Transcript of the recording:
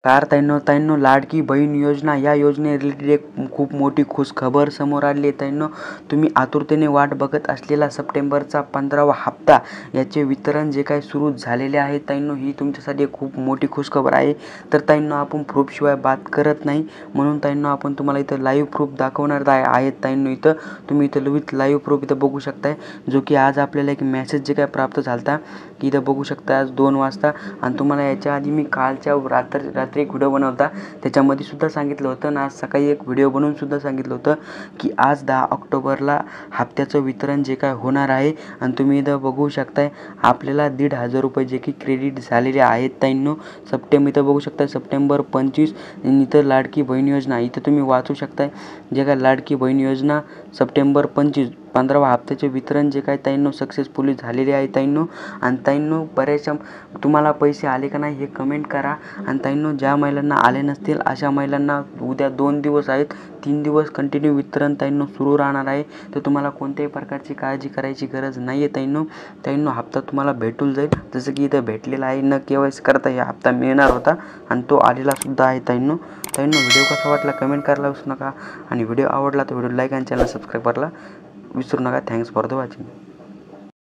ताईंनो लाडकी बहीण योजना या योजने रिलेटेड एक खूप मोठी खुशखबर समोर आली आहे ताईंनो. तुम्ही आतुरतेने वाट बघत असलेला सप्टेंबरचा 15वा हप्ता याचे वितरण जे काही सुरू झालेले आहे ताईंनो, ही तुमच्यासाठी एक खूप मोठी खुशखबर आहे. तर ताईंनो आपण प्रूफशिवाय बात करत नाही, म्हणून ताईंनो आपण तुम्हाला इथं लाईव्ह प्रूफ दाखवणार आहेत ताईंनो. इथं तुम्ही इथं विथ लाईव्ह प्रूफ इथं बघू शकताय, जो की आज आपल्याला एक मेसेज जे काय प्राप्त झालता की इथं बघू शकता आज 2 वाजता. आणि तुम्हाला याच्या आधी मी कालच्या रात्री एक व्हिडिओ बनवता त्याच्यामध्ये सुद्धा सांगितलं होतं आणि आज सकाळी एक व्हिडिओ बनवून सुद्धा सांगितलं होतं की आज 10 ऑक्टोबरला हप्त्याचं वितरण जे काय होणार आहे. आणि तुम्ही इथं बघू शकताय आपल्याला 1,500 रुपये जे की क्रेडिट झालेले आहेत ताईंनो. इथं बघू शकता सप्टेंबर 25 इथं लाडकी बहीण योजना इथं तुम्ही वाचू शकताय जे काय लाडकी बहीण योजना सप्टेंबर 25 15वा हप्त्याचे वितरण जे काय ताईंनो सक्सेसफुली झालेले आहे ताईंनो. आणि ताईंनो बऱ्याचशा तुम्हाला पैसे आले का नाही हे कमेंट करा. आणि ताईंनो ज्या महिलांना आले नसतील अशा महिलांना उद्या 2 दिवस आहेत, 3 दिवस कंटिन्यू वितरण ताईंनो सुरू राहणार आहे. तर तुम्हाला कोणत्याही प्रकारची काळजी करायची गरज नाही आहे ताईंनो. हप्ता तुम्हाला भेटून जाईल, जसं की इथं भेटलेला आहे. न KYC करता हा हप्ता मिळणार होता आणि तो आलेला सुद्धा आहे ताईंनो. व्हिडिओ कसा वाटला कमेंट करायला विसरू नका आणि व्हिडिओ आवडला तर व्हिडिओ लाईक आणि चॅनल सबस्क्राईब करायला विसरू नका. Thanks for the watching.